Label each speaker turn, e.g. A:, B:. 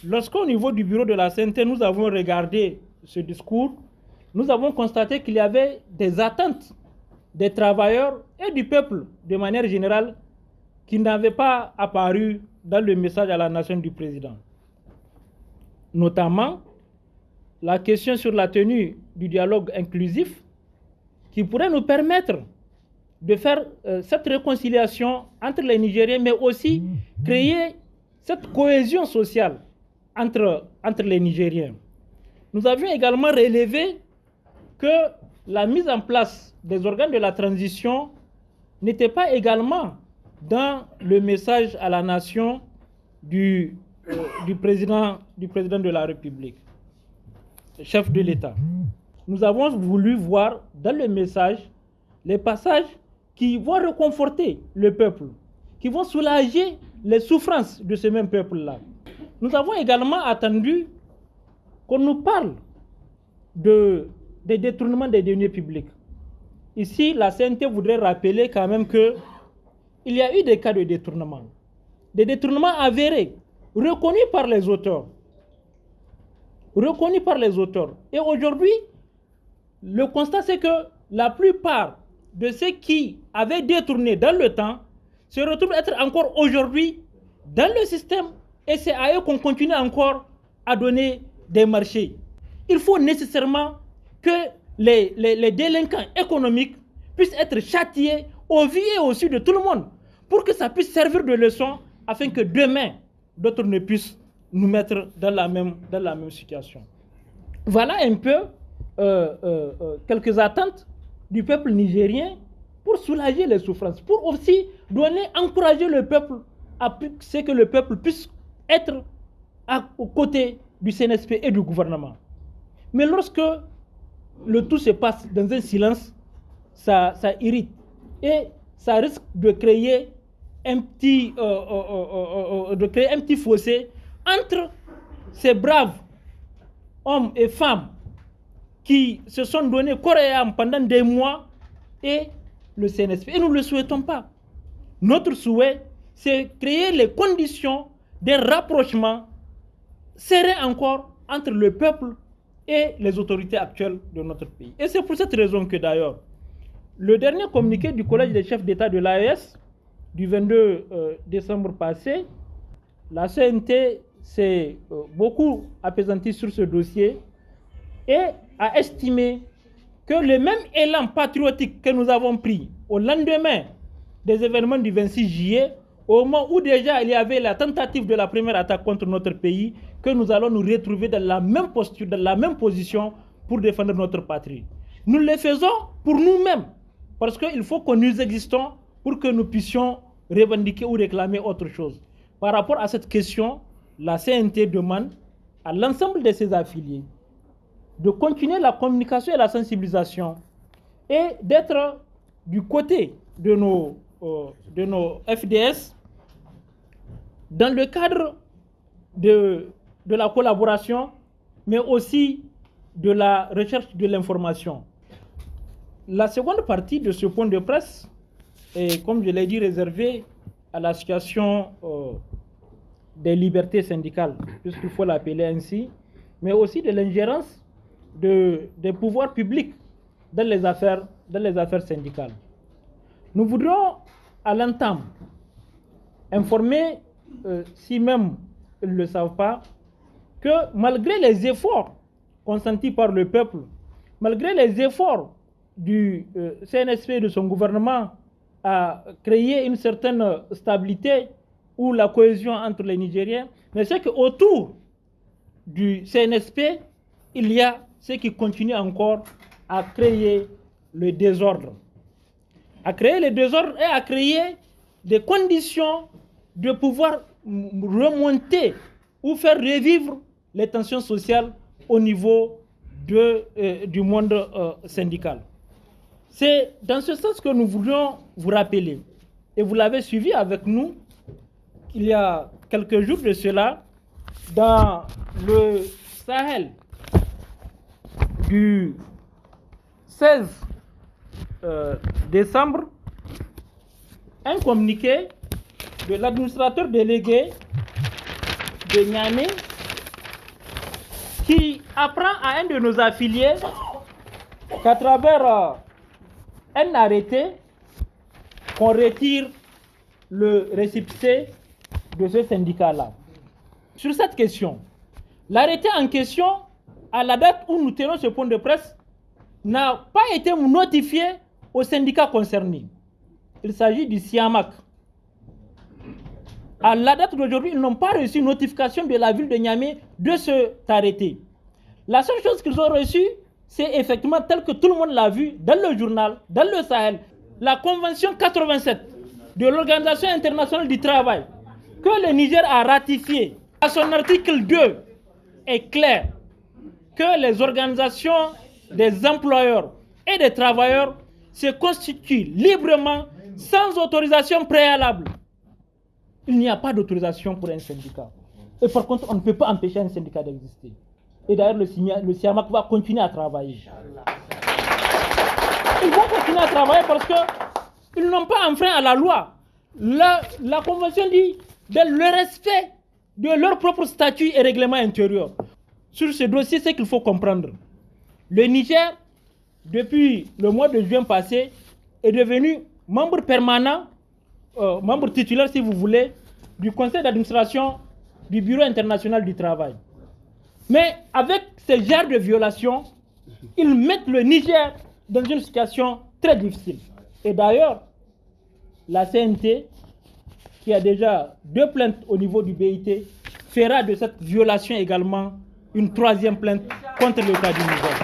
A: lorsqu'au niveau du bureau de la CNT, nous avons regardé ce discours, nous avons constaté qu'il y avait des attentes des travailleurs et du peuple de manière générale qui n'avaient pas apparu dans le message à la nation du président. Notamment la question sur la tenue du dialogue inclusif qui pourrait nous permettre de faire cette réconciliation entre les Nigériens, mais aussi créer cette cohésion sociale entre les Nigériens. Nous avions également relevé que la mise en place des organes de la transition n'était pas également dans le message à la nation du président de la République, chef de l'État. Nous avons voulu voir dans le message les passages qui vont réconforter le peuple, qui vont soulager les souffrances de ce même peuple-là. Nous avons également attendu qu'on nous parle des détournements des deniers publics. Ici, la CNT voudrait rappeler quand même qu'il y a eu des cas de détournement. Des détournements avérés, reconnus par les auteurs. Reconnus par les auteurs. Et aujourd'hui, le constat, c'est que la plupart de ceux qui avaient détourné dans le temps se retrouvent être encore aujourd'hui dans le système et c'est à eux qu'on continue encore à donner des marchés. Il faut nécessairement que les délinquants économiques puissent être châtiés au vu et au su de tout le monde pour que ça puisse servir de leçon afin que demain, d'autres ne puissent nous mettre dans la même situation. Voilà un peu quelques attentes du peuple nigérien pour soulager les souffrances, pour aussi encourager le peuple à ce que le peuple puisse être aux côtés du CNSP et du gouvernement. Mais lorsque le tout se passe dans un silence, ça irrite et ça risque de créer un petit fossé entre ces braves hommes et femmes qui se sont donnés corps et âme pendant des mois et le CNSP. Et nous ne le souhaitons pas. Notre souhait, c'est créer les conditions d'un rapprochement serein encore entre le peuple et les autorités actuelles de notre pays. Et c'est pour cette raison que d'ailleurs, le dernier communiqué du Collège des chefs d'État de l'AES du 22 décembre passé, la CNT s'est beaucoup apaisantie sur ce dossier et a estimé que le même élan patriotique que nous avons pris au lendemain des événements du 26 juillet, au moment où déjà il y avait la tentative de la première attaque contre notre pays, que nous allons nous retrouver dans la même posture, dans la même position pour défendre notre patrie. Nous le faisons pour nous-mêmes, parce qu'il faut que nous existons pour que nous puissions revendiquer ou réclamer autre chose. Par rapport à cette question, la CNT demande à l'ensemble de ses affiliés de continuer la communication et la sensibilisation et d'être du côté de nos FDS dans le cadre de la collaboration, mais aussi de la recherche de l'information. La seconde partie de ce point de presse est, comme je l'ai dit, réservée à la situation des libertés syndicales, puisqu'il faut l'appeler ainsi, mais aussi de l'ingérence des pouvoirs publics dans les affaires syndicales. Nous voudrons à l'entame informer, si même ils ne le savent pas, que malgré les efforts consentis par le peuple, malgré les efforts du CNSP et de son gouvernement à créer une certaine stabilité ou la cohésion entre les Nigériens, mais c'est qu'autour du CNSP, il y a ceux qui continuent encore à créer le désordre. À créer le désordre et à créer des conditions de pouvoir remonter ou faire revivre les tensions sociales au niveau du monde syndical. C'est dans ce sens que nous voulions vous rappeler, et vous l'avez suivi avec nous, il y a quelques jours de cela, dans le Sahel du 16 décembre, un communiqué de l'administrateur délégué de Niamey qui apprend à un de nos affiliés qu'à travers un arrêté, qu'on retire le récépissé de ce syndicat-là. Sur cette question, l'arrêté en question, à la date où nous tenons ce point de presse, n'a pas été notifié aux syndicats concernés. Il s'agit du SIAMAC. À la date d'aujourd'hui, ils n'ont pas reçu notification de la ville de Niamey de cet arrêté. La seule chose qu'ils ont reçue, c'est effectivement, tel que tout le monde l'a vu dans le journal, dans le Sahel, la Convention 87 de l'Organisation internationale du travail, que le Niger a ratifiée. À son article 2 est clair que les organisations des employeurs et des travailleurs se constituent librement sans autorisation préalable. Il n'y a pas d'autorisation pour un syndicat. Et par contre, on ne peut pas empêcher un syndicat d'exister. Et d'ailleurs, le SIAMAC va continuer à travailler. Ils vont continuer à travailler parce qu'ils n'ont pas enfreint à la loi. La Convention dit le respect de leur propre statut et règlement intérieur. Sur ce dossier, c'est qu'il faut comprendre. Le Niger, depuis le mois de juin passé, est devenu membre permanent, membre titulaire si vous voulez, du conseil d'administration du Bureau international du travail. Mais avec ces genres de violations, ils mettent le Niger dans une situation très difficile. Et d'ailleurs, la CNT, qui a déjà 2 plaintes au niveau du BIT, fera de cette violation également une 3e plainte contre l'État du Niger.